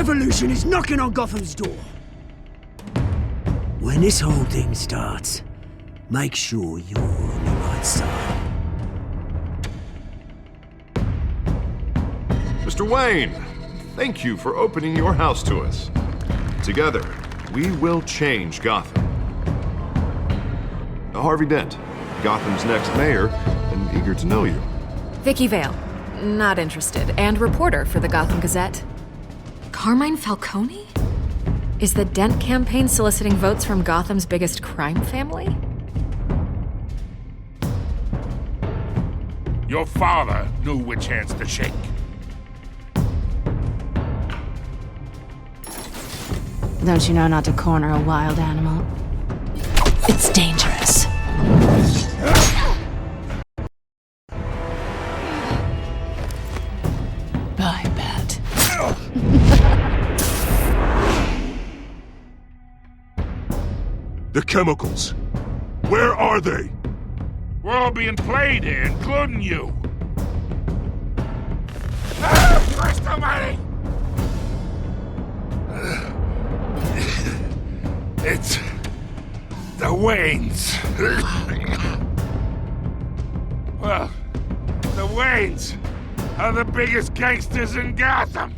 revolution is knocking on Gotham's door. When this whole thing starts, make sure you're on the right side. Mr. Wayne, thank you for opening your house to us. Together, we will change Gotham. Harvey Dent, Gotham's next mayor, and eager to know you. Vicky Vale, not interested, and reporter for the Gotham Gazette. Carmine Falcone? Is the Dent campaign soliciting votes from Gotham's biggest crime family? Your father knew which hands to shake. Don't you know not to corner a wild animal? It's dangerous. I bet. The chemicals. Where are they? We're all being played here, including you. Christ almighty! It's the Waynes. Well, the Waynes are the biggest gangsters in Gotham.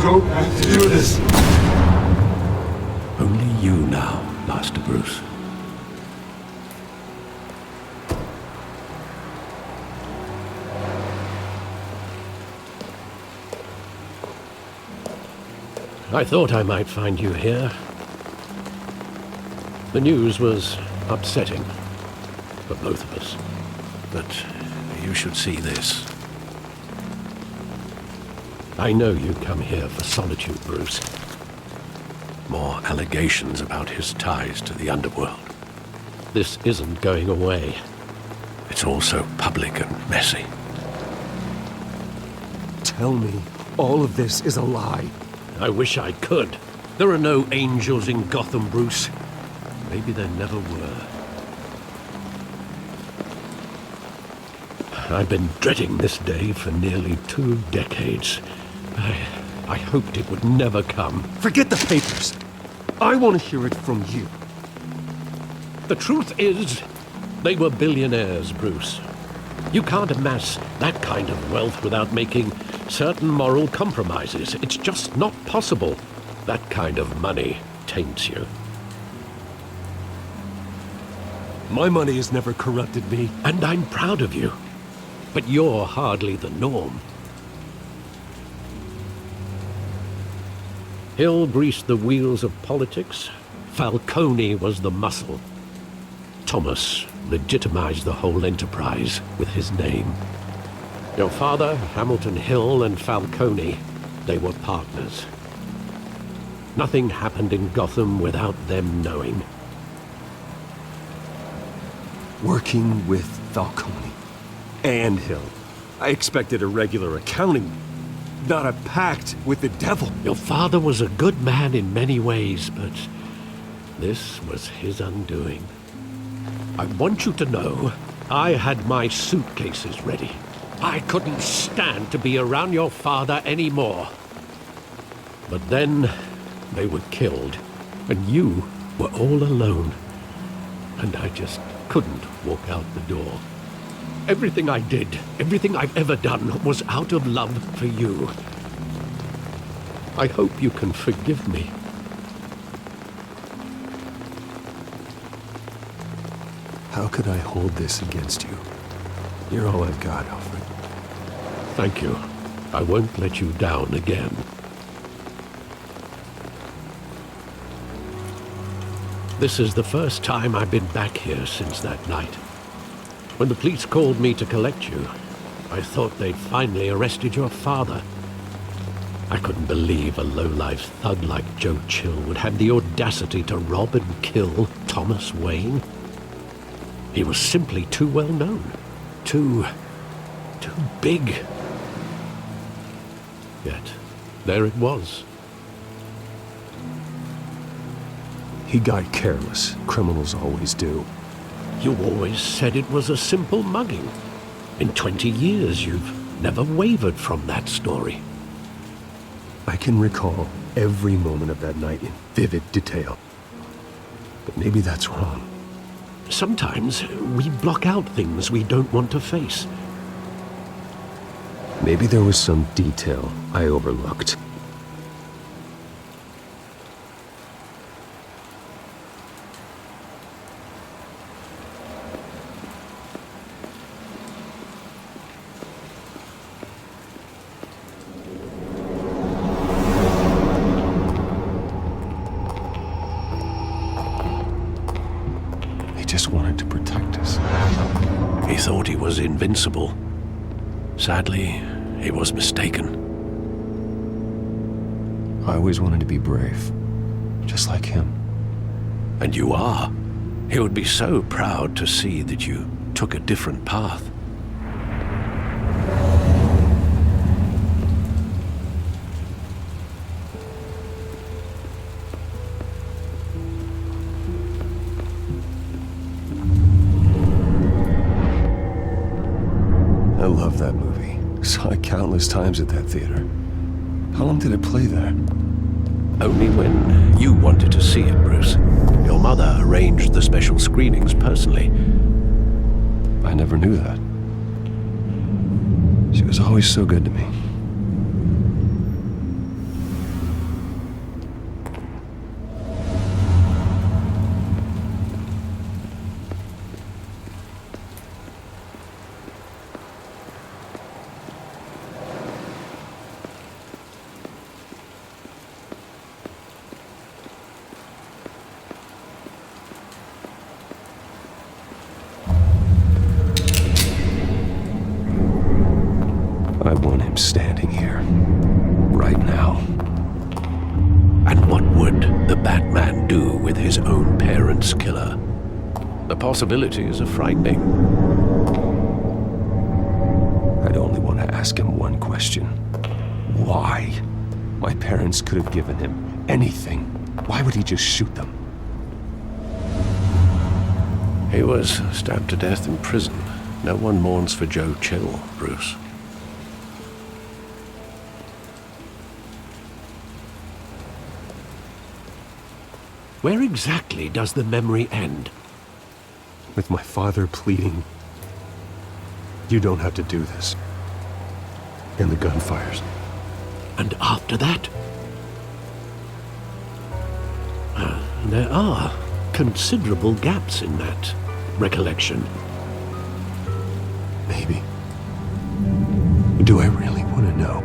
Don't have to do this. Only you now, Master Bruce. I thought I might find you here. The news was upsetting for both of us. But you should see this. I know you come here for solitude, Bruce. More allegations about his ties to the underworld. This isn't going away. It's all so public and messy. Tell me, all of this is a lie. I wish I could. There are no angels in Gotham, Bruce. Maybe there never were. I've been dreading this day for nearly 2 decades. I hoped it would never come. Forget the papers. I want to hear it from you. The truth is, they were billionaires, Bruce. You can't amass that kind of wealth without making certain moral compromises. It's just not possible. That kind of money taints you. My money has never corrupted me. And I'm proud of you. But you're hardly the norm. Hill greased the wheels of politics. Falcone was the muscle. Thomas legitimized the whole enterprise with his name. Your father, Hamilton Hill, and Falcone, they were partners. Nothing happened in Gotham without them knowing. Working with Falcone and Hill. I expected a regular accounting, not a pact with the devil. Your father was a good man in many ways, but this was his undoing. I want you to know, I had my suitcases ready. I couldn't stand to be around your father anymore. But then, they were killed, and you were all alone. And I just couldn't walk out the door. Everything I did, everything I've ever done, was out of love for you. I hope you can forgive me. How could I hold this against you? You're all I've got, Alfred. Thank you. I won't let you down again. This is the first time I've been back here since that night. When the police called me to collect you, I thought they'd finally arrested your father. I couldn't believe a low-life thug like Joe Chill would have the audacity to rob and kill Thomas Wayne. He was simply too well known. Too big. Yet, there it was. He got careless. Criminals always do. You always said it was a simple mugging. In 20 years, you've never wavered from that story. I can recall every moment of that night in vivid detail. But maybe that's wrong. Sometimes we block out things we don't want to face. Maybe there was some detail I overlooked. Just wanted to protect us. He thought he was invincible. Sadly, he was mistaken. I always wanted to be brave, just like him. And you are. He would be so proud to see that you took a different path. I love that movie. Saw it countless times at that theater. How long did it play there? Only when you wanted to see it, Bruce. Your mother arranged the special screenings personally. I never knew that. She was always so good to me. I want him standing here, right now. And what would the Batman do with his own parents' killer? The possibilities are frightening. I'd only want to ask him one question. Why? My parents could have given him anything. Why would he just shoot them? He was stabbed to death in prison. No one mourns for Joe Chill, Bruce. Where exactly does the memory end? With my father pleading, "You don't have to do this." And the gunfires. And after that? There are considerable gaps in that recollection. Maybe. Do I really want to know?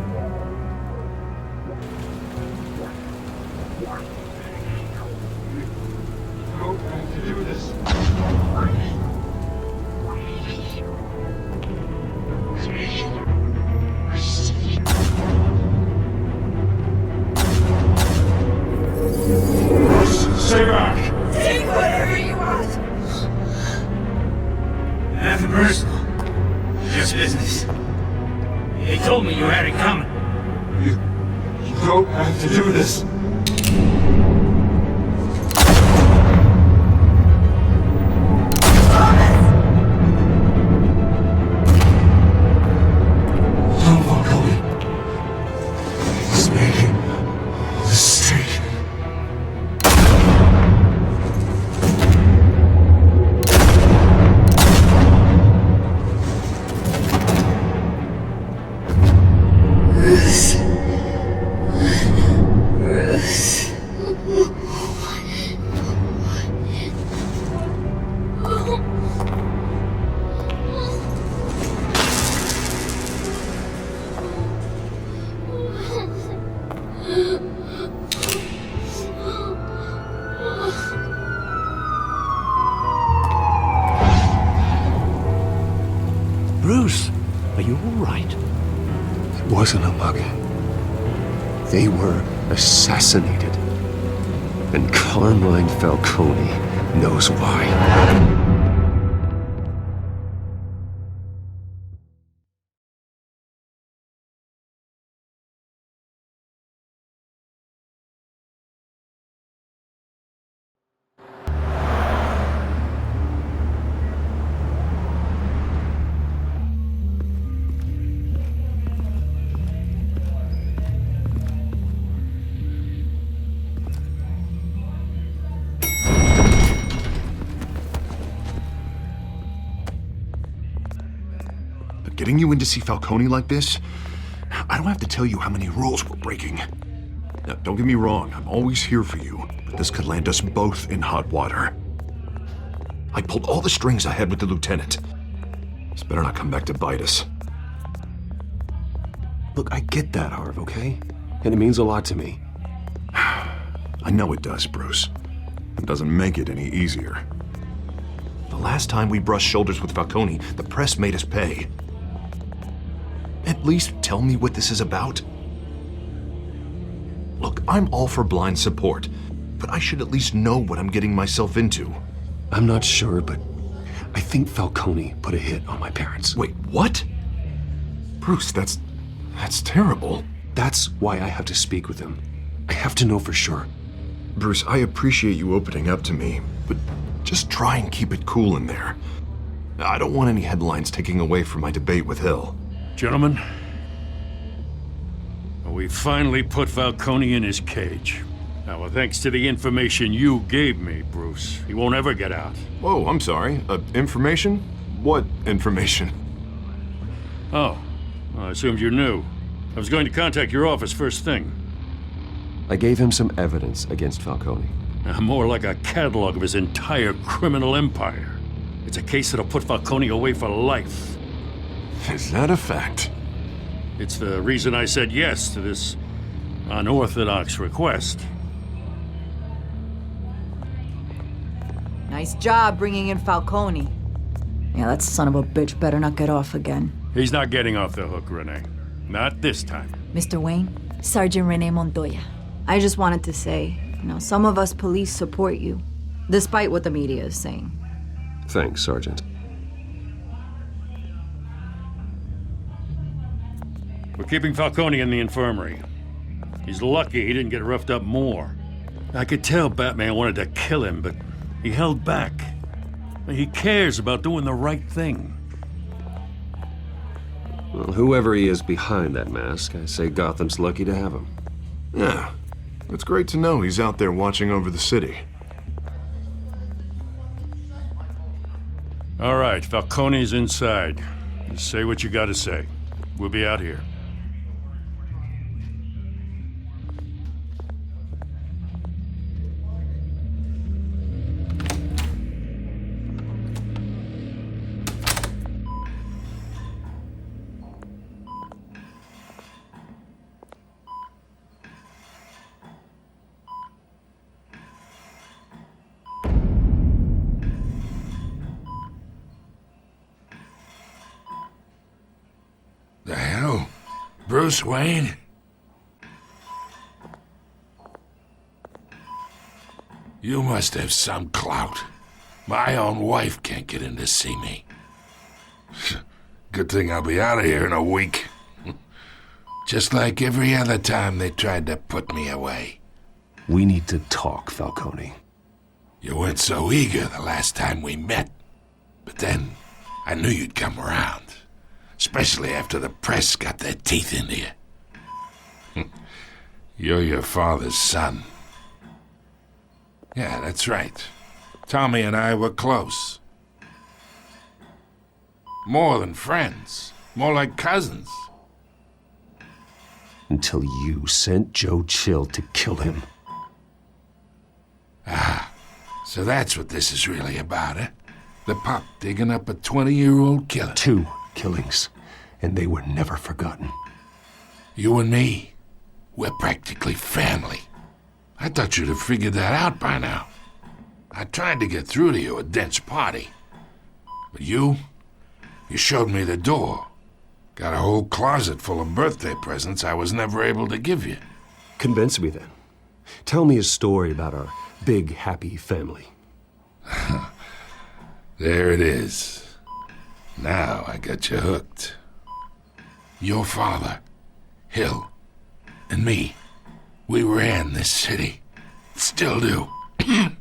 Stay back! Take whatever you want. Nothing personal. Just business. They told me you had it coming. You don't have to do this. Don't walk away. He's making a mistake. Are you all right? It wasn't a mugging. They were assassinated. And Carmine Falcone knows why. Getting you in to see Falcone like this? I don't have to tell you how many rules we're breaking. Now, don't get me wrong, I'm always here for you, but this could land us both in hot water. I pulled all the strings I had with the lieutenant. This better not come back to bite us. Look, I get that, Harv, okay? And it means a lot to me. I know it does, Bruce. It doesn't make it any easier. The last time we brushed shoulders with Falcone, the press made us pay. At least tell me what this is about. Look, I'm all for blind support, but I should at least know what I'm getting myself into. I'm not sure, but I think Falcone put a hit on my parents. Wait, what? Bruce, that's terrible. That's why I have to speak with him. I have to know for sure. Bruce, I appreciate you opening up to me, but just try and keep it cool in there. I don't want any headlines taking away from my debate with Hill. Gentlemen, we finally put Falcone in his cage. Now, thanks to the information you gave me, Bruce, he won't ever get out. Whoa, I'm sorry. Information? What information? Oh, well, I assumed you knew. I was going to contact your office first thing. I gave him some evidence against Falcone. More like a catalog of his entire criminal empire. It's a case that'll put Falcone away for life. Is that a fact? It's the reason I said yes to this unorthodox request. Nice job bringing in Falcone. Yeah, that son of a bitch better not get off again. He's not getting off the hook, Renee. Not this time. Mr. Wayne, Sergeant Renee Montoya. I just wanted to say, some of us police support you, despite what the media is saying. Thanks, Sergeant. We're keeping Falcone in the infirmary. He's lucky he didn't get roughed up more. I could tell Batman wanted to kill him, but he held back. He cares about doing the right thing. Well, whoever he is behind that mask, I say Gotham's lucky to have him. Yeah, it's great to know he's out there watching over the city. All right, Falcone's inside. Just say what you gotta say. We'll be out here. The hell? Bruce Wayne? You must have some clout. My own wife can't get in to see me. Good thing I'll be out of here in a week. Just like every other time they tried to put me away. We need to talk, Falcone. You weren't so eager the last time we met. But then, I knew you'd come around. Especially after the press got their teeth into you. You're your father's son. Yeah, that's right. Tommy and I were close. More than friends. More like cousins. Until you sent Joe Chill to kill him. Ah, so that's what this is really about, eh? The pup digging up a 20-year-old killer. 2 killings, and they were never forgotten. You and me, we're practically family. I thought you'd have figured that out by now. I tried to get through to you at Dent's party. But you showed me the door. Got a whole closet full of birthday presents I was never able to give you. Convince me then. Tell me a story about our big, happy family. There it is. Now I got you hooked. Your father, Hill, and me, we ran this city. Still do. God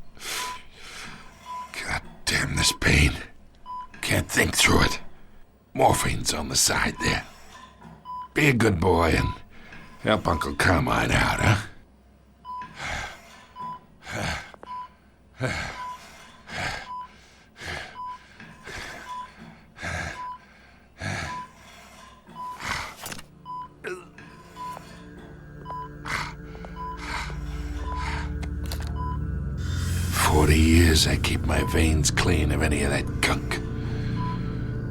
damn this pain. Can't think through it. Morphine's on the side there. Be a good boy and help Uncle Carmine out, huh? 40 years I keep my veins clean of any of that gunk.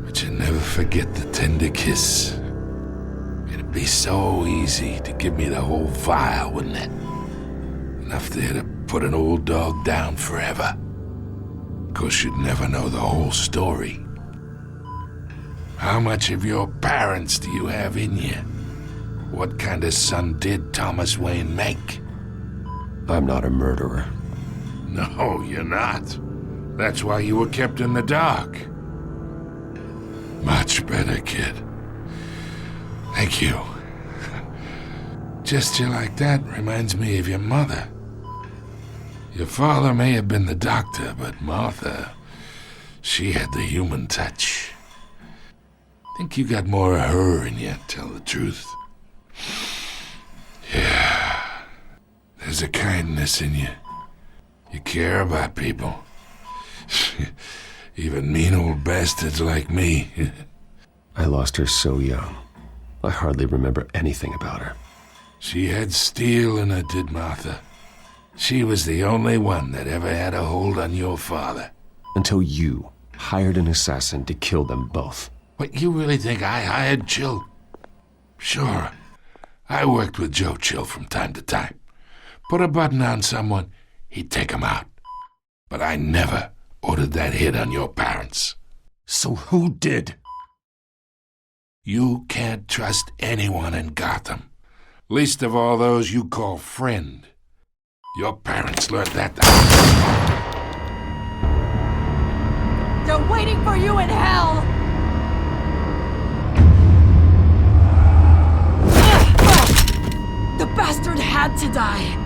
But you never forget the tender kiss. It'd be so easy to give me the whole vial, wouldn't it? Enough there to put an old dog down forever. Of course, you'd never know the whole story. How much of your parents do you have in you? What kind of son did Thomas Wayne make? I'm not a murderer. No, you're not. That's why you were kept in the dark. Much better, kid. Thank you. Gesture like that reminds me of your mother. Your father may have been the doctor, but Martha, she had the human touch. Think you got more of her in you, tell the truth. Yeah. There's a kindness in you. You care about people. Even mean old bastards like me. I lost her so young. I hardly remember anything about her. She had steel in her, did Martha. She was the only one that ever had a hold on your father. Until you hired an assassin to kill them both. What, you really think I hired Chill? Sure. I worked with Joe Chill from time to time. Put a button on someone, he'd take him out. But I never ordered that hit on your parents. So who did? You can't trust anyone in Gotham. Least of all those you call friend. Your parents learned that. They're waiting for you in hell! The bastard had to die.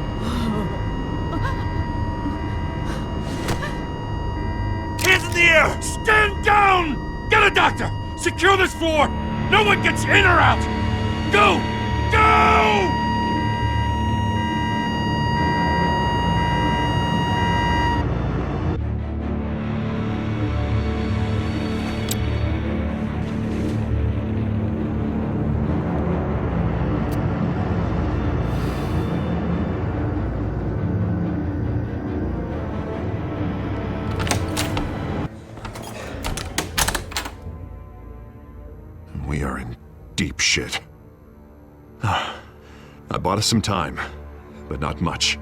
Hands in the air! Stand down! Get a doctor! Secure this floor! No one gets in or out! Go! Go! We are in deep shit. I bought us some time, but not much.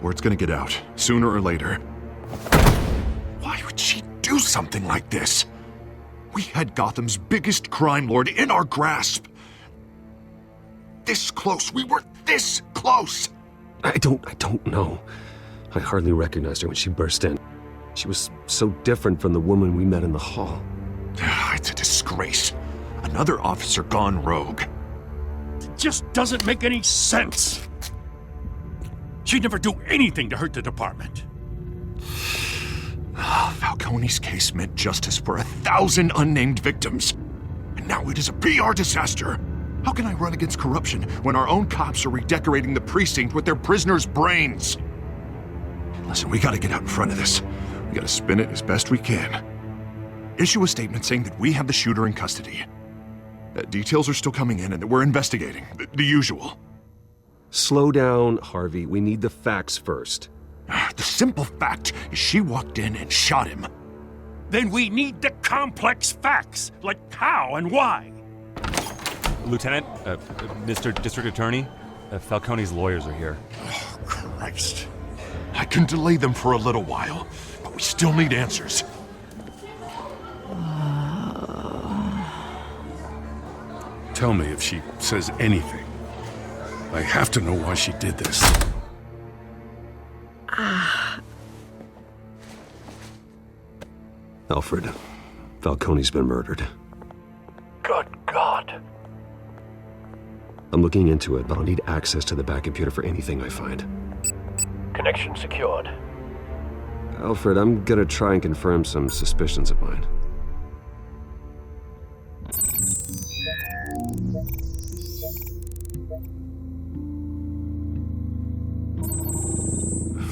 Word's gonna get out, sooner or later. Why would she do something like this? We had Gotham's biggest crime lord in our grasp. This close. We were this close. I don't know. I hardly recognized her when she burst in. She was so different from the woman we met in the hall. It's a disgrace. Another officer gone rogue. It just doesn't make any sense. She'd never do anything to hurt the department. Falcone's case meant justice for 1,000 unnamed victims. And now it is a PR disaster. How can I run against corruption when our own cops are redecorating the precinct with their prisoners' brains? Listen, we gotta get out in front of this. We gotta spin it as best we can. Issue a statement saying that we have the shooter in custody. Details are still coming in and that we're investigating. The usual. Slow down, Harvey. We need the facts first. The simple fact is she walked in and shot him. Then we need the complex facts, like how and why. Lieutenant, Mr. District Attorney, Falcone's lawyers are here. Oh, Christ. I can delay them for a little while, but we still need answers. tell me if she says anything. I have to know why she did this. Alfred, Falcone's been murdered. Good God. I'm looking into it, but I'll need access to the back computer for anything I find. Connection secured. Alfred, I'm gonna try and confirm some suspicions of mine.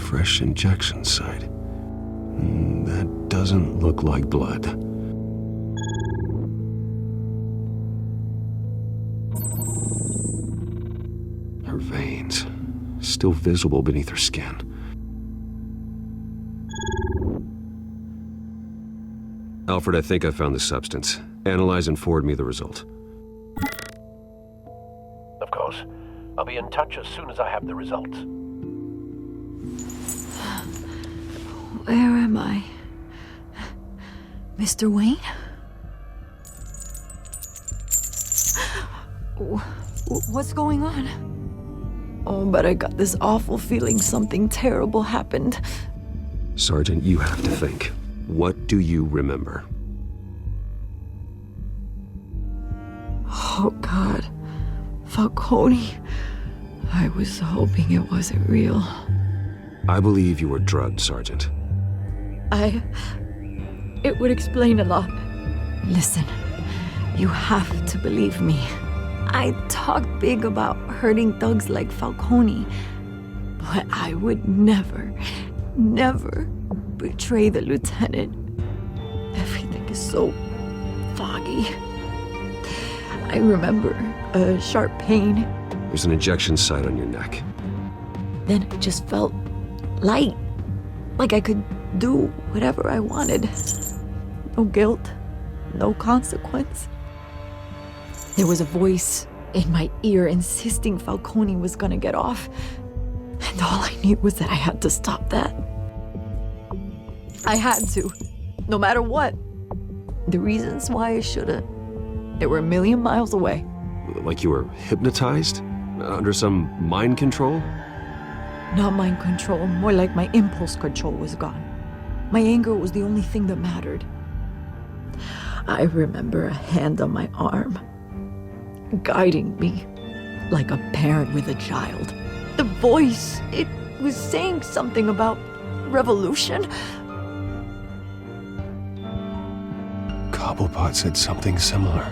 Fresh injection site. That doesn't look like blood. Her veins, still visible beneath her skin. Alfred, I think I found the substance. Analyze and forward me the result. Of course. I'll be in touch as soon as I have the results. Where am I? Mr. Wayne? What's going on? Oh, but I got this awful feeling something terrible happened. Sergeant, you have to think. What do you remember? Oh, God. Falcone. I was hoping it wasn't real. I believe you were drugged, Sergeant. It would explain a lot. Listen, you have to believe me. I talk big about hurting thugs like Falcone, but I would never betray the lieutenant. Everything is so foggy. I remember a sharp pain. There's an injection site on your neck. Then it just felt light, like I could do whatever I wanted. No guilt, no consequence. There was a voice in my ear insisting Falcone was gonna get off, and all I knew was that I had to stop that. I had to, no matter what. The reasons why I should've, they were a million miles away. Like you were hypnotized? Under some mind control? Not mind control, more like my impulse control was gone. My anger was the only thing that mattered. I remember a hand on my arm, guiding me like a parent with a child. The voice, it was saying something about revolution. Cobblepot said something similar.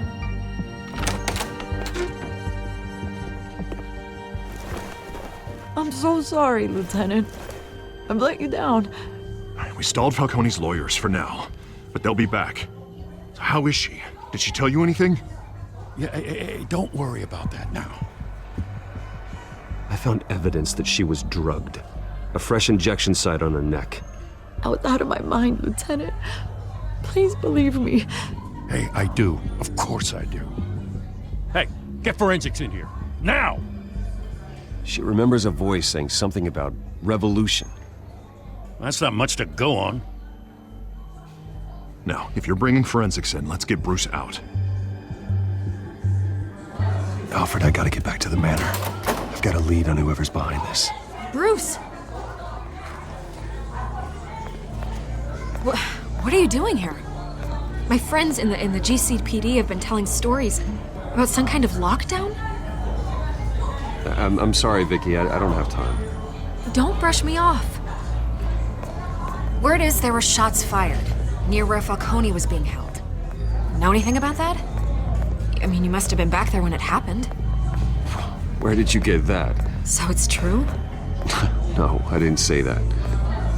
I'm so sorry, Lieutenant. I've let you down. We stalled Falcone's lawyers for now, but they'll be back. So how is she? Did she tell you anything? Yeah, hey, don't worry about that now. I found evidence that she was drugged. A fresh injection site on her neck. I was out of my mind, Lieutenant. Please believe me. Hey, I do. Of course I do. Hey, get forensics in here. Now! She remembers a voice saying something about revolution. That's not much to go on. Now, if you're bringing forensics in, let's get Bruce out. Alfred, I gotta get back to the manor. I've got a lead on whoever's behind this. Bruce! What are you doing here? My friends in the GCPD have been telling stories about some kind of lockdown? I'm sorry, Vicky. I don't have time. Don't brush me off. Word is there were shots fired near where Falcone was being held. Know anything about that? I mean, you must have been back there when it happened. Where did you get that? So it's true? No, I didn't say that.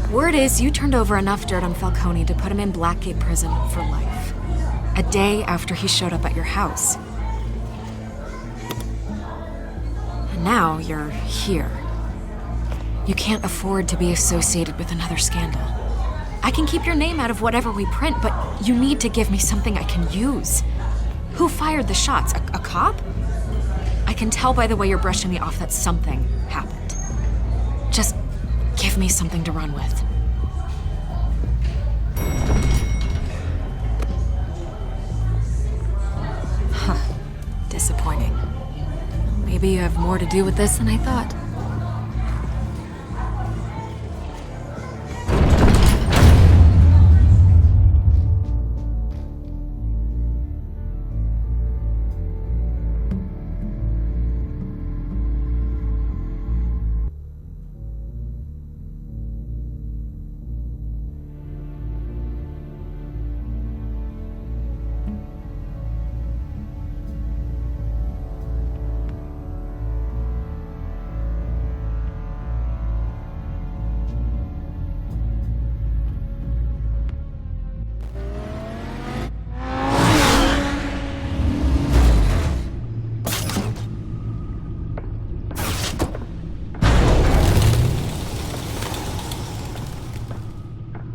Word is you turned over enough dirt on Falcone to put him in Blackgate Prison for life. A day after he showed up at your house. And now you're here. You can't afford to be associated with another scandal. I can keep your name out of whatever we print, but you need to give me something I can use. Who fired the shots? A cop? I can tell by the way you're brushing me off that something happened. Just give me something to run with. Huh. disappointing. Maybe you have more to do with this than I thought.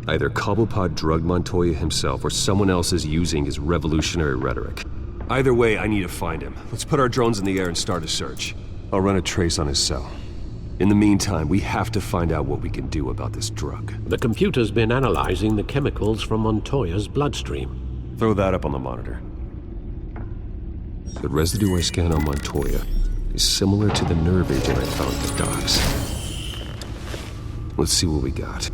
Either Cobblepot drugged Montoya himself or someone else is using his revolutionary rhetoric. Either way, I need to find him. Let's put our drones in the air and start a search. I'll run a trace on his cell. In the meantime, we have to find out what we can do about this drug. The computer's been analyzing the chemicals from Montoya's bloodstream. Throw that up on the monitor. The residue I scanned on Montoya is similar to the nerve agent I found at the docks. Let's see what we got.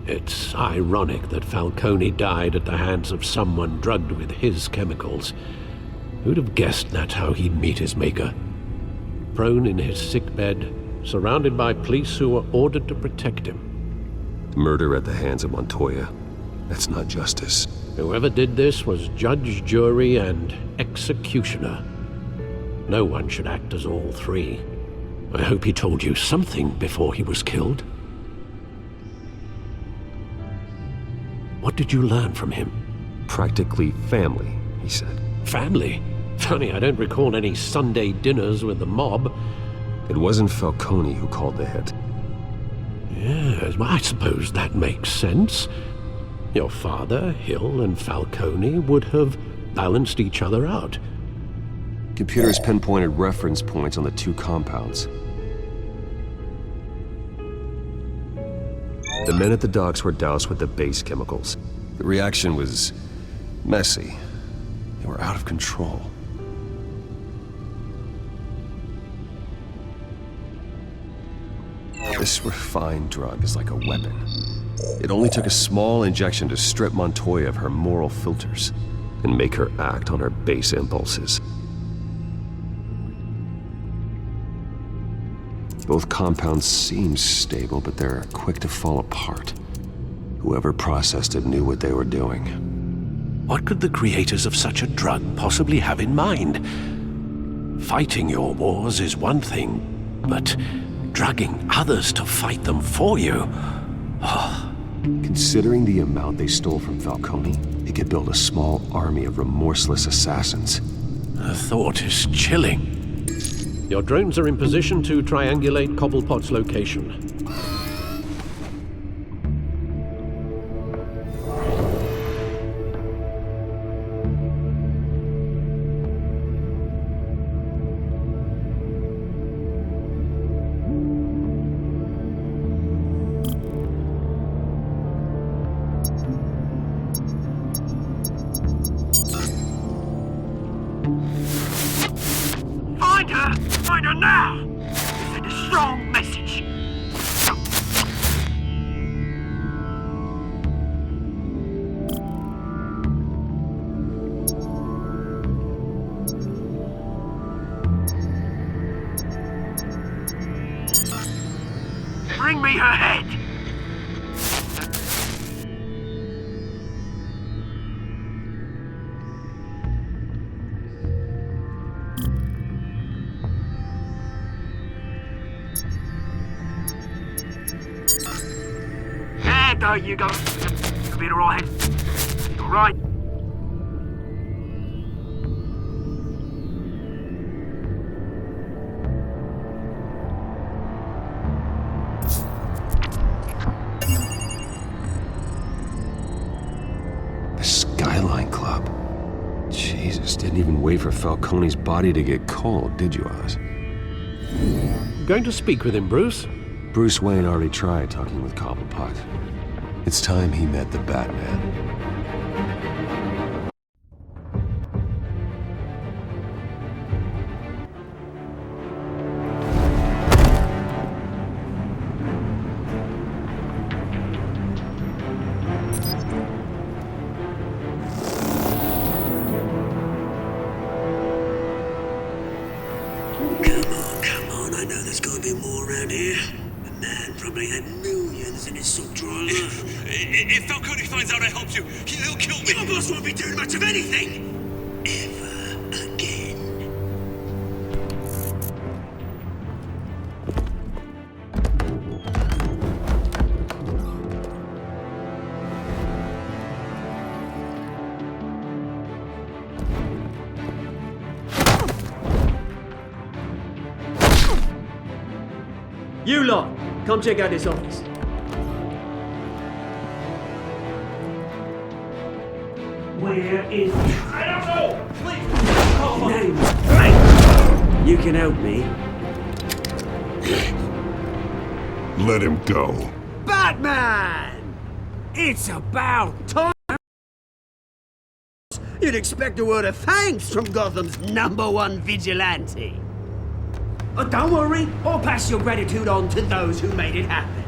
It's ironic that Falcone died at the hands of someone drugged with his chemicals. Who'd have guessed that's how he'd meet his maker? Prone in his sickbed, surrounded by police who were ordered to protect him. Murder at the hands of Montoya. That's not justice. Whoever did this was judge, jury, and executioner. No one should act as all three. I hope he told you something before he was killed. What did you learn from him? Practically family, he said. Family? Funny, I don't recall any Sunday dinners with the mob. It wasn't Falcone who called the hit. Yes, well, I suppose that makes sense. Your father, Hill, and Falcone would have balanced each other out. Computers pinpointed reference points on the two compounds. The men at the docks were doused with the base chemicals. The reaction was messy. They were out of control. This refined drug is like a weapon. It only took a small injection to strip Montoya of her moral filters and make her act on her base impulses. Both compounds seem stable, but they're quick to fall apart. Whoever processed it knew what they were doing. What could the creators of such a drug possibly have in mind? Fighting your wars is one thing, but drugging others to fight them for you? Oh. Considering the amount they stole from Falcone, they could build a small army of remorseless assassins. The thought is chilling. Your drones are in position to triangulate Cobblepot's location. Find her now! Send a strong message. Bring me her head! There you go. You'll be alright. Alright. The Skyline Club. Jesus, didn't even wait for Falcone's body to get cold, did you, Oz? Going to speak with him, Bruce? Bruce Wayne already tried talking with Cobblepot. It's time he met the Batman. around here. A man probably had millions in his sock drawer. If Falcone finds out I helped you, he'll kill me. Your boss won't be doing much of anything. Ever again. You lot, come check out this office. Where is he? I don't know. Please. Name's Frank. You can help me. Let him go. Batman! It's about time. You'd expect a word of thanks from Gotham's #1 vigilante. Oh, don't worry, I'll pass your gratitude on to those who made it happen.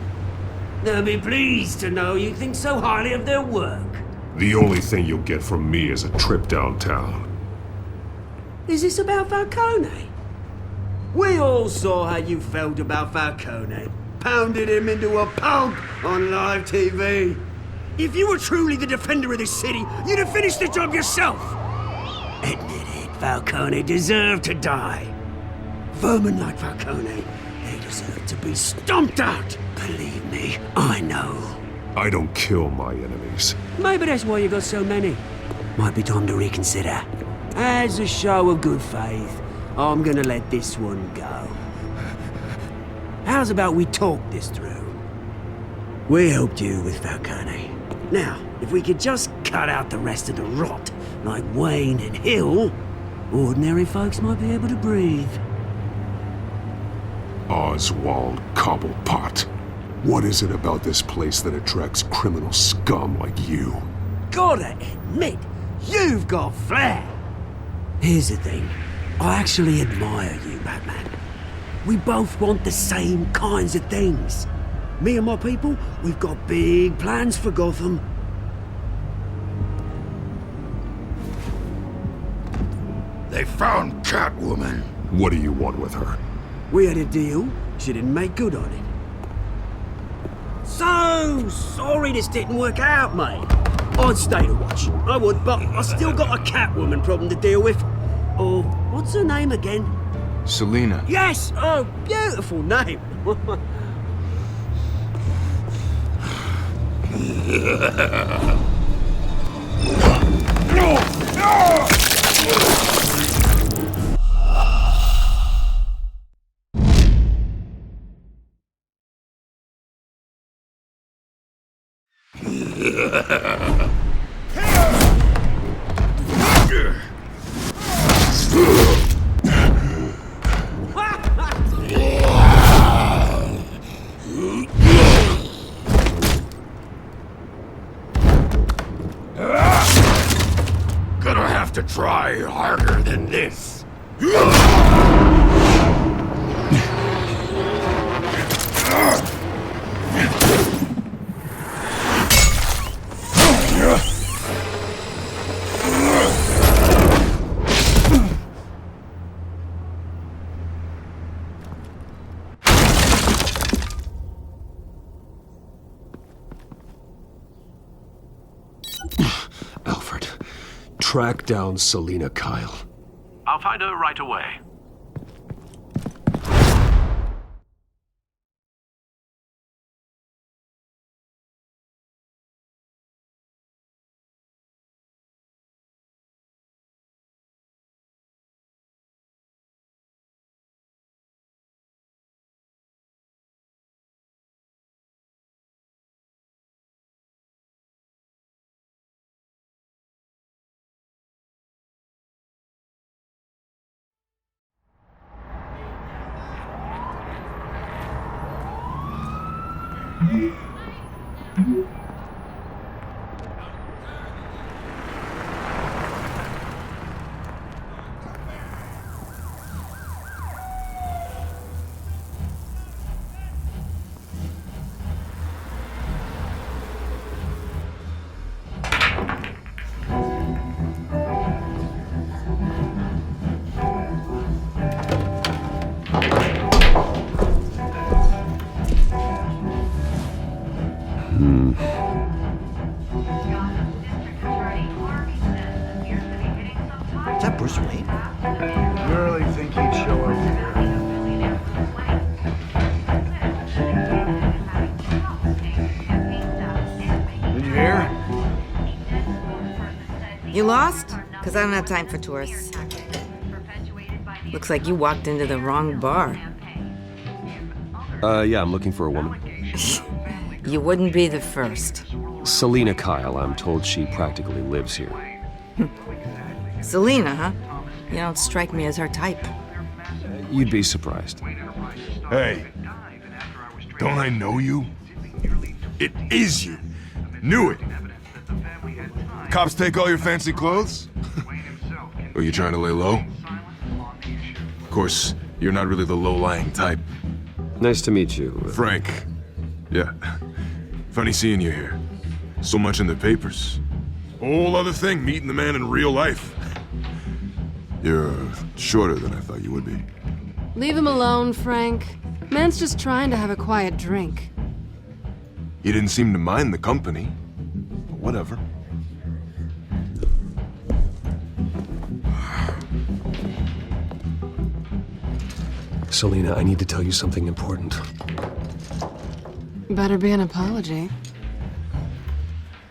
They'll be pleased to know you think so highly of their work. The only thing you'll get from me is a trip downtown. Is this about Falcone? We all saw how you felt about Falcone. Pounded him into a pulp on live TV. If you were truly the defender of this city, you'd have finished the job yourself. Admit it, Falcone deserved to die. Vermin like Falcone, they deserve to be stomped out. Believe me, I know. I don't kill my enemies. Maybe that's why you got so many. Might be time to reconsider. As a show of good faith, I'm gonna let this one go. How's about we talk this through? We helped you with Falcone. Now, if we could just cut out the rest of the rot, like Wayne and Hill, ordinary folks might be able to breathe. Oswald Cobblepot. What is it about this place that attracts criminal scum like you? Gotta admit, you've got flair. Here's the thing. I actually admire you, Batman. We both want the same kinds of things. Me and my people, we've got big plans for Gotham. They found Catwoman. What do you want with her? We had a deal. She didn't make good on it. So sorry this didn't work out, mate. I'd stay to watch. I would, but I still got a Catwoman problem to deal with. Oh, what's her name again? Selina. Yes! Oh, beautiful name. Gonna have to try harder than this. Alfred, track down Selina Kyle. I'll find her right away. You really think he'd show up here? Did you hear? You lost? Because I don't have time for tourists. Looks like you walked into the wrong bar. Yeah, I'm looking for a woman. You wouldn't be the first. Selina Kyle, I'm told she practically lives here. Selina, huh? You don't strike me as her type. You'd be surprised. Hey, don't I know you? It is you. Knew it. Cops take all your fancy clothes? Are you trying to lay low? Of course, you're not really the low-lying type. Nice to meet you. Frank. Yeah. Funny seeing you here. So much in the papers. Whole other thing, meeting the man in real life. You're shorter than I thought you would be. Leave him alone, Frank. Man's just trying to have a quiet drink. You didn't seem to mind the company. But whatever. Selina, I need to tell you something important. Better be an apology.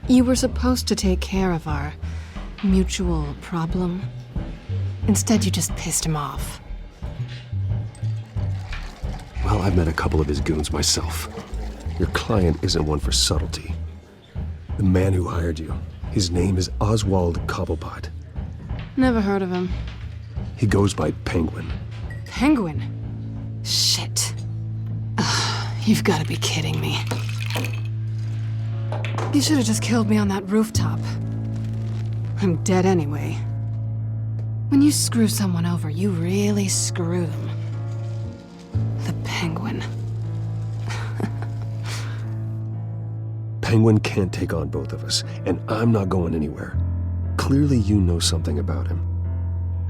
You were supposed to take care of our mutual problem. Instead, you just pissed him off. Well, I've met a couple of his goons myself. Your client isn't one for subtlety. The man who hired you, his name is Oswald Cobblepot. Never heard of him. He goes by Penguin. Penguin? Shit. Ugh, you've got to be kidding me. You should have just killed me on that rooftop. I'm dead anyway. When you screw someone over, you really screw them. The Penguin. Penguin can't take on both of us, and I'm not going anywhere. Clearly you know something about him.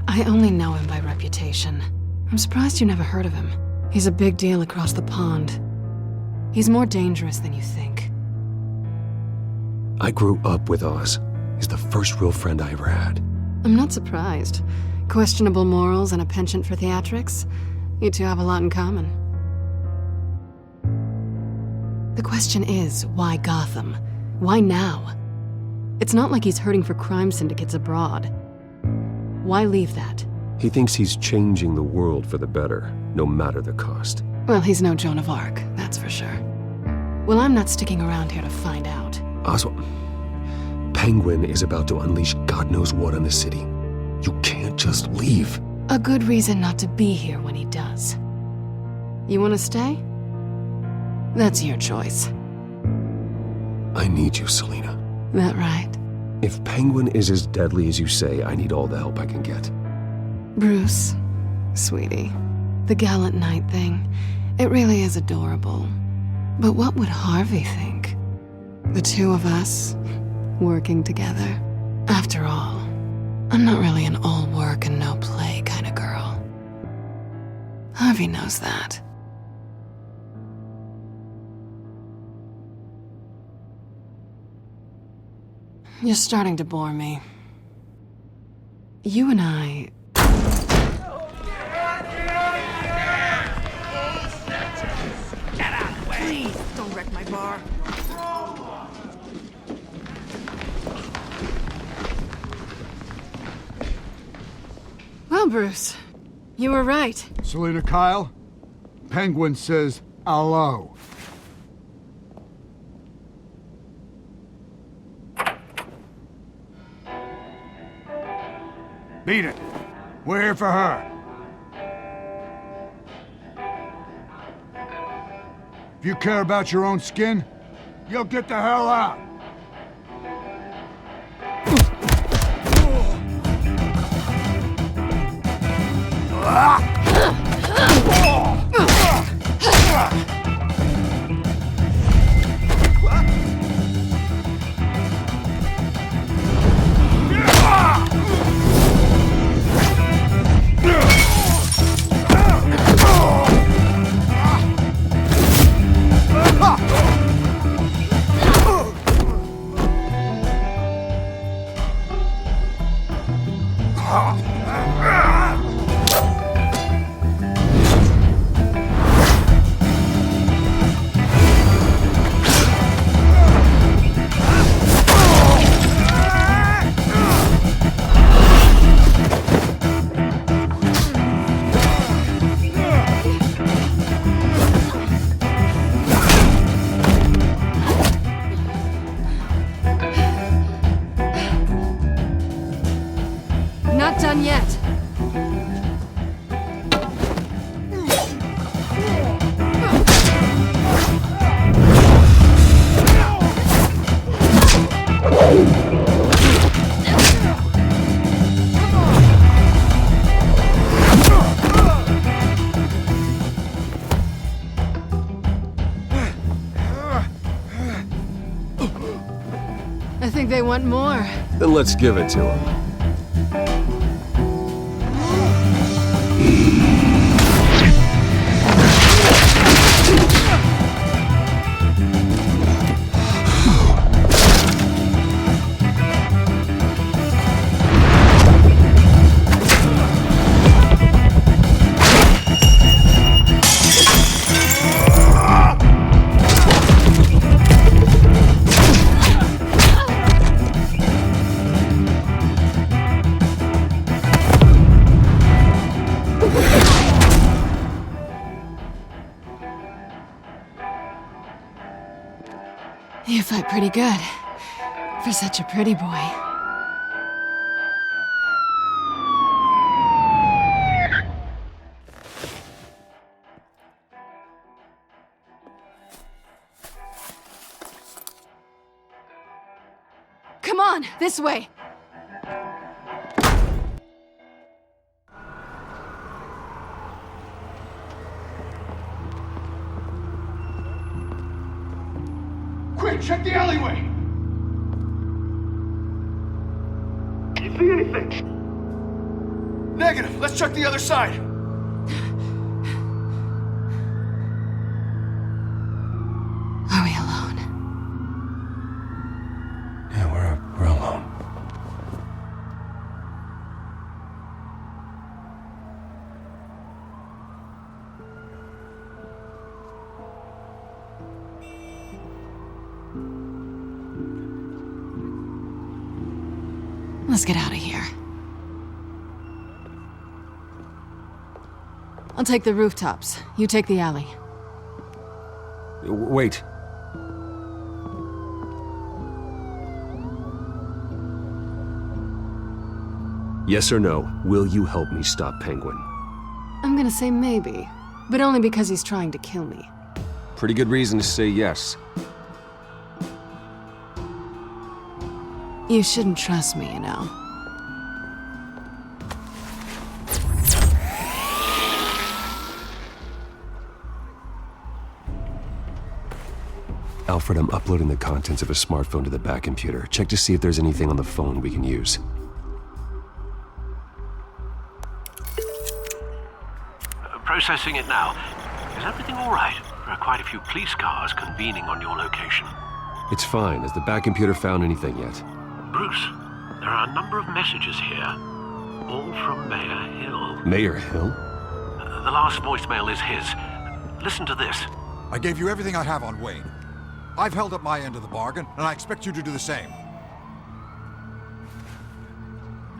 I only know him by reputation. I'm surprised you never heard of him. He's a big deal across the pond. He's more dangerous than you think. I grew up with Oz. He's the first real friend I ever had. I'm not surprised. Questionable morals and a penchant for theatrics. You two have a lot in common. The question is, why Gotham? Why now? It's not like he's hurting for crime syndicates abroad. Why leave that? He thinks he's changing the world for the better, no matter the cost. Well, he's no Joan of Arc, that's for sure. Well, I'm not sticking around here to find out. Oswald, Penguin is about to unleash God knows what on the city. You can't just leave. A good reason not to be here when he does. You want to stay? That's your choice. I need you, Selina. That right? If Penguin is as deadly as you say, I need all the help I can get. Bruce, sweetie, the gallant knight thing, it really is adorable. But what would Harvey think? The two of us, working together. After all, I'm not really an all work and no play kind of girl. Harvey knows that. You're starting to bore me. You and I... Get out of the way! Please, don't wreck my bar. Well, Bruce, you were right. Selina Kyle, Penguin says hello. Beat it. We're here for her. If you care about your own skin, you'll get the hell out. want more? Then let's give it to him. You fight pretty good. For such a pretty boy. Come on, this way. Quick, check the alleyway! You see anything? Negative. Let's check the other side. Are we alone? Yeah, we're alone. Let's get out of here. I'll take the rooftops. You take the alley. Wait. Yes or no, will you help me stop Penguin? I'm gonna say maybe, but only because he's trying to kill me. Pretty good reason to say yes. You shouldn't trust me, you know. Alfred, I'm uploading the contents of a smartphone to the back computer. Check to see if there's anything on the phone we can use. Processing it now. Is everything all right? There are quite a few police cars convening on your location. It's fine. Has the back computer found anything yet? Bruce, there are a number of messages here, all from Mayor Hill. Mayor Hill? The last voicemail is his. Listen to this. I gave you everything I have on Wayne. I've held up my end of the bargain, and I expect you to do the same.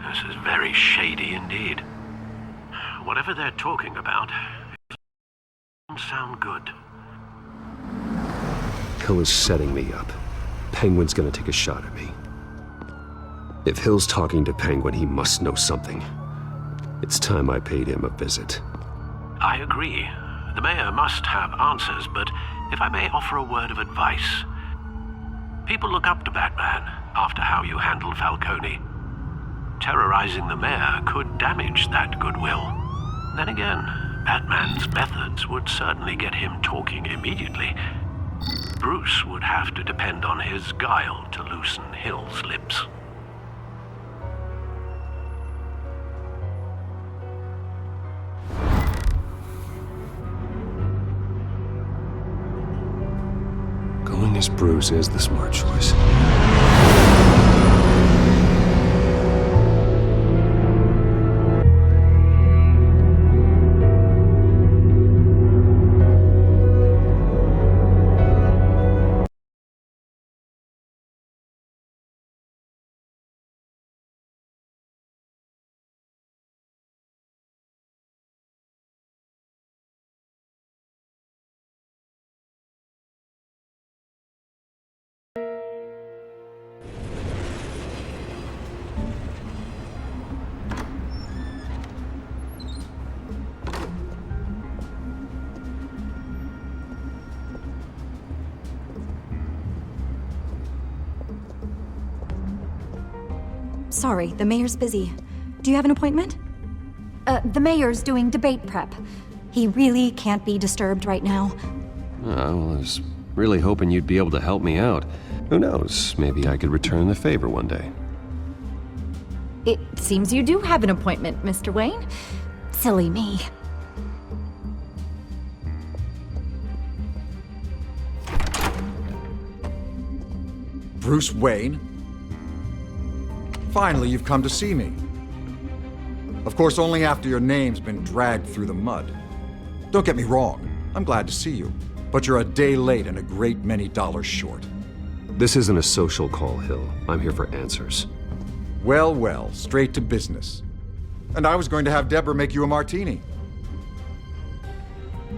This is very shady indeed. Whatever they're talking about, it doesn't sound good. Hill is setting me up. Penguin's gonna take a shot at me. If Hill's talking to Penguin, he must know something. It's time I paid him a visit. I agree. The mayor must have answers, but if I may offer a word of advice. People look up to Batman after how you handled Falcone. Terrorizing the mayor could damage that goodwill. Then again, Batman's methods would certainly get him talking immediately. Bruce would have to depend on his guile to loosen Hill's lips. Going as Bruce is the smart choice. Sorry, the mayor's busy. Do you have an appointment? The mayor's doing debate prep. He really can't be disturbed right now. I was really hoping you'd be able to help me out. Who knows? Maybe I could return the favor one day. It seems you do have an appointment, Mr. Wayne. Silly me. Bruce Wayne? Finally, you've come to see me. Of course, only after your name's been dragged through the mud. Don't get me wrong, I'm glad to see you. But you're a day late and a great many dollars short. This isn't a social call, Hill. I'm here for answers. Well, well, straight to business. And I was going to have Deborah make you a martini.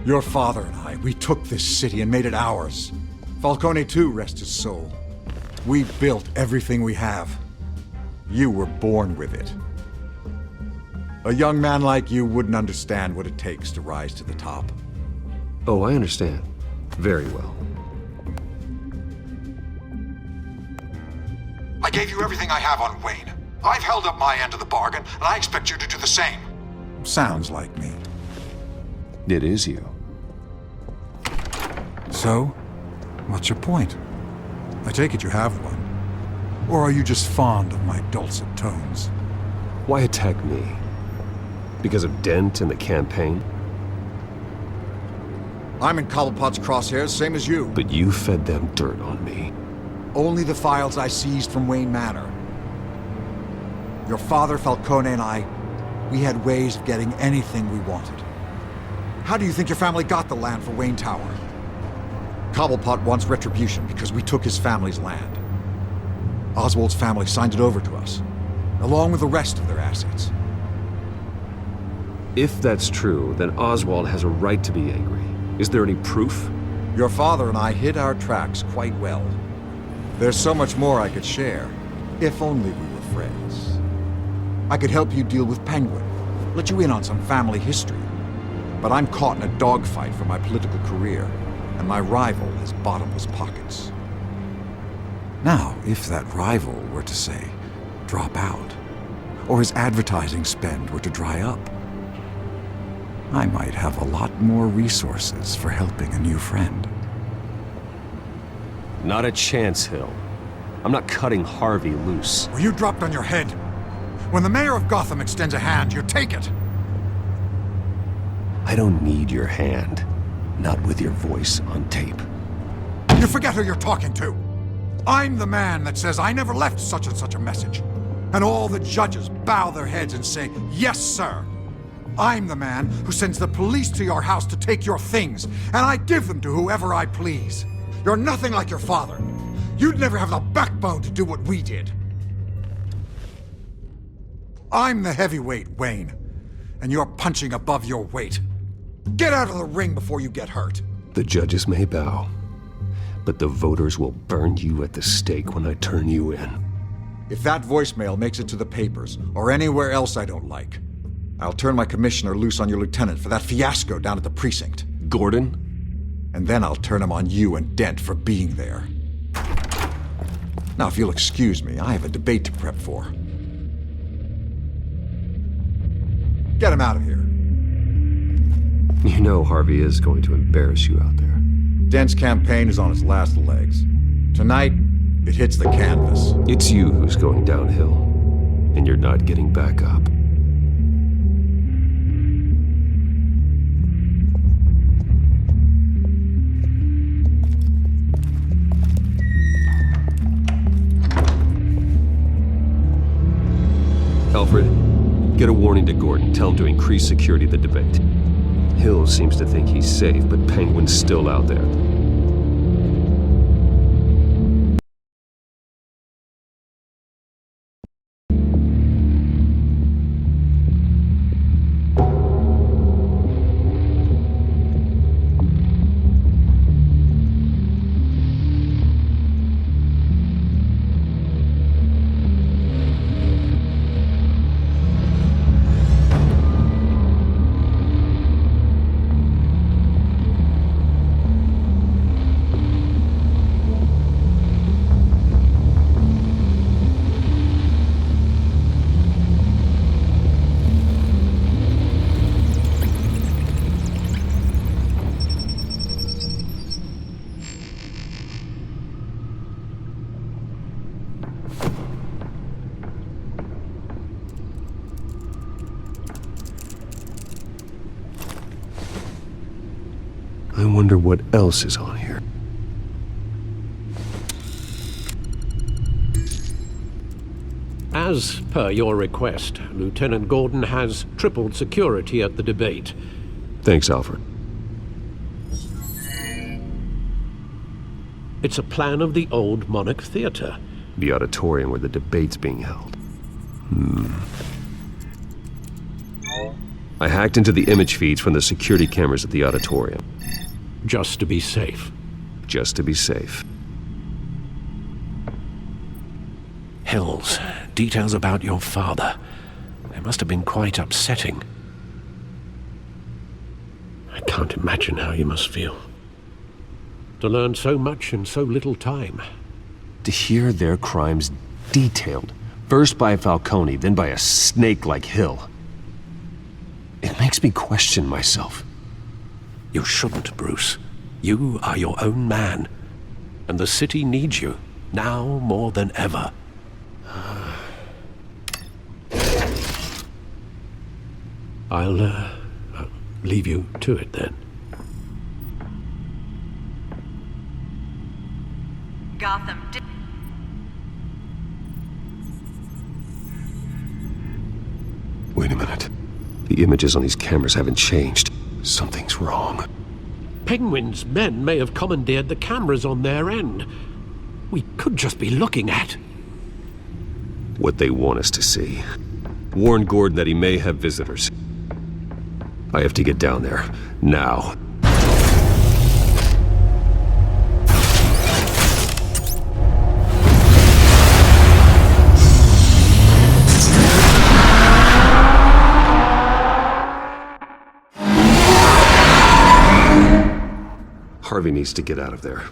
Your father and I, we took this city and made it ours. Falcone too, rest his soul. We built everything we have. You were born with it. A young man like you wouldn't understand what it takes to rise to the top. Oh, I understand. Very well. I gave you everything I have on Wayne. I've held up my end of the bargain, and I expect you to do the same. Sounds like me. It is you. So, what's your point? I take it you have one. Or are you just fond of my dulcet tones? Why attack me? Because of Dent and the campaign? I'm in Cobblepot's crosshairs, same as you. But you fed them dirt on me. Only the files I seized from Wayne Manor. Your father, Falcone, and I, we had ways of getting anything we wanted. How do you think your family got the land for Wayne Tower? Cobblepot wants retribution because we took his family's land. Oswald's family signed it over to us, along with the rest of their assets. If that's true, then Oswald has a right to be angry. Is there any proof? Your father and I hid our tracks quite well. There's so much more I could share, if only we were friends. I could help you deal with Penguin, let you in on some family history. But I'm caught in a dogfight for my political career, and my rival has bottomless pockets. Now, if that rival were to, say, drop out, or his advertising spend were to dry up, I might have a lot more resources for helping a new friend. Not a chance, Hill. I'm not cutting Harvey loose. Were you dropped on your head? When the mayor of Gotham extends a hand, you take it. I don't need your hand. Not with your voice on tape. You forget who you're talking to. I'm the man that says I never left such and such a message. And all the judges bow their heads and say, yes, sir. I'm the man who sends the police to your house to take your things, and I give them to whoever I please. You're nothing like your father. You'd never have the backbone to do what we did. I'm the heavyweight, Wayne, and you're punching above your weight. Get out of the ring before you get hurt. The judges may bow, but the voters will burn you at the stake when I turn you in. If that voicemail makes it to the papers, or anywhere else I don't like, I'll turn my commissioner loose on your lieutenant for that fiasco down at the precinct. Gordon? And then I'll turn him on you and Dent for being there. Now, if you'll excuse me, I have a debate to prep for. Get him out of here. You know Harvey is going to embarrass you out there. Dent's campaign is on its last legs. Tonight, it hits the canvas. It's you who's going downhill, and you're not getting back up. Alfred, get a warning to Gordon. Tell him to increase security at the debate. Hill seems to think he's safe, but Penguin's still out there. I wonder what else is on here. As per your request, Lieutenant Gordon has tripled security at the debate. Thanks, Alfred. It's a plan of the old Monarch Theater. The auditorium where the debate's being held. I hacked into the image feeds from the security cameras at the auditorium. Just to be safe. Just to be safe. Hills, details about your father. They must have been quite upsetting. I can't imagine how you must feel. To learn so much in so little time. To hear their crimes detailed, first by Falcone, then by a snake like Hill. It makes me question myself. You shouldn't, Bruce. You are your own man. And the city needs you, now more than ever. I'll leave you to it then. Gotham. Wait a minute. The images on these cameras haven't changed. Something's wrong. Penguin's men may have commandeered the cameras on their end. We could just be looking at What they want us to see. Warn Gordon that he may have visitors. I have to get down there. Now. Harvey needs to get out of there.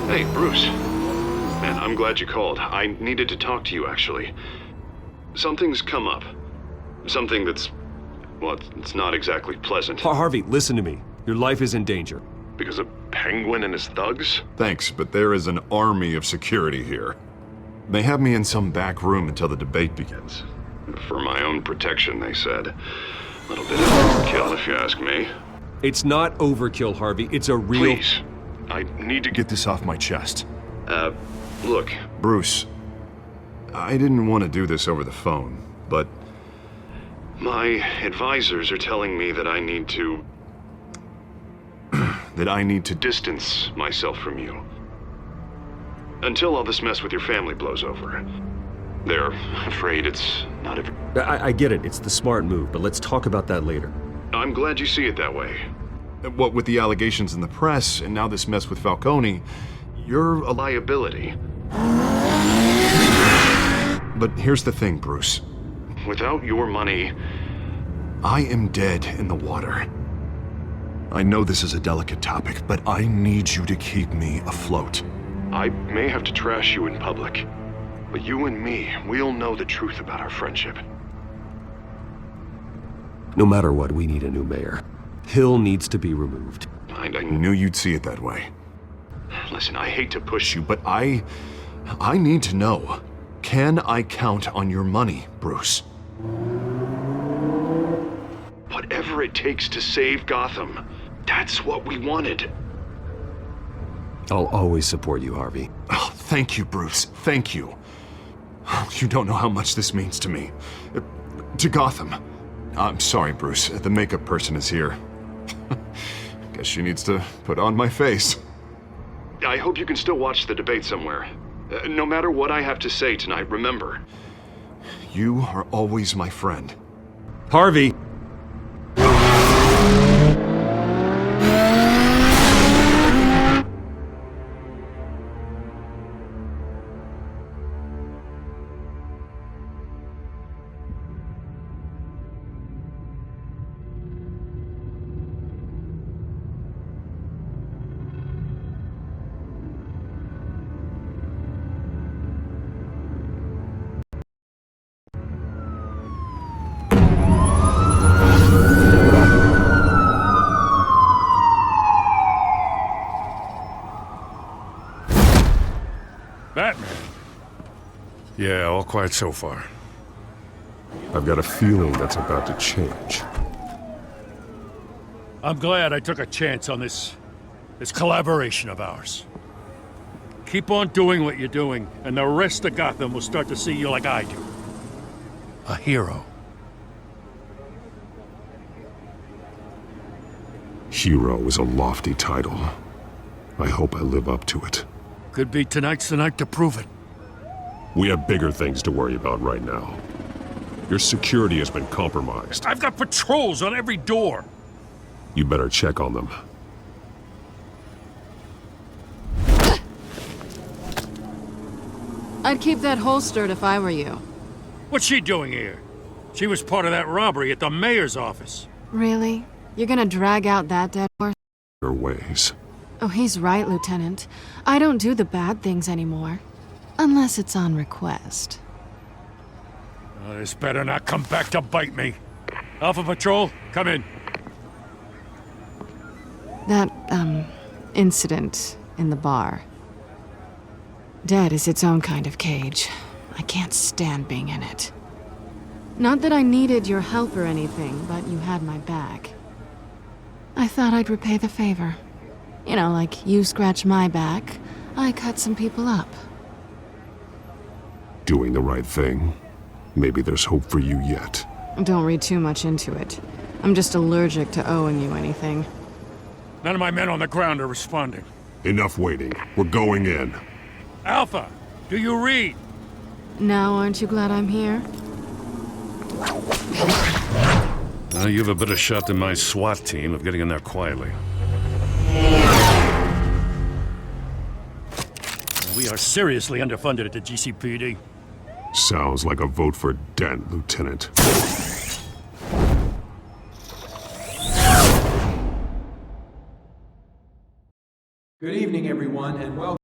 Hey, Bruce. Man, I'm glad you called. I needed to talk to you, actually. Something's come up. Something that's... well, it's not exactly pleasant. Harvey, listen to me. Your life is in danger. Because of Penguin and his thugs? Thanks, but there is an army of security here. They have me in some back room until the debate begins. For my own protection, they said. A little bit of overkill, if you ask me. It's not overkill, Harvey. It's a real... Please. I need to get this off my chest. Look. Bruce, I didn't want to do this over the phone, but... my advisors are telling me that I need to... that I need to distance myself from you. Until all this mess with your family blows over. They're afraid it's not ever... I get it. It's the smart move, but let's talk about that later. I'm glad you see it that way. What with the allegations in the press, and now this mess with Falcone, you're a liability. But here's the thing, Bruce. Without your money, I am dead in the water. I know this is a delicate topic, but I need you to keep me afloat. I may have to trash you in public, but you and me, we'll know the truth about our friendship. No matter what, we need a new mayor. Hill needs to be removed. I knew you'd see it that way. Listen, I hate to push you, but I need to know. Can I count on your money, Bruce? Whatever it takes to save Gotham, that's what we wanted. I'll always support you, Harvey. Oh, thank you, Bruce. Thank you. You don't know how much this means to me. To Gotham. I'm sorry, Bruce. The makeup person is here. Guess she needs to put on my face. I hope you can still watch the debate somewhere. No matter what I have to say tonight, remember, you are always my friend. Harvey! Batman. Yeah, all quiet so far. I've got a feeling that's about to change. I'm glad I took a chance on this collaboration of ours. Keep on doing what you're doing, and the rest of Gotham will start to see you like I do. A hero. Hero is a lofty title. I hope I live up to it. Could be tonight's the night to prove it. We have bigger things to worry about right now. Your security has been compromised. I've got patrols on every door. You better check on them. I'd keep that holstered if I were you. What's she doing here? She was part of that robbery at the mayor's office. Really? You're gonna drag out that dead horse? Your ways. Oh, he's right, Lieutenant. I don't do the bad things anymore. Unless it's on request. This better not come back to bite me. Alpha Patrol, come in. That, incident in the bar. Dead is its own kind of cage. I can't stand being in it. Not that I needed your help or anything, but you had my back. I thought I'd repay the favor. You know, like you scratch my back, I cut some people up. Doing the right thing. Maybe there's hope for you yet. Don't read too much into it. I'm just allergic to owing you anything. None of my men on the ground are responding. Enough waiting. We're going in. Alpha, do you read? Now aren't you glad I'm here? You have a better shot than my SWAT team of getting in there quietly. We are seriously underfunded at the GCPD. Sounds like a vote for Dent, Lieutenant. Good evening, everyone, and welcome.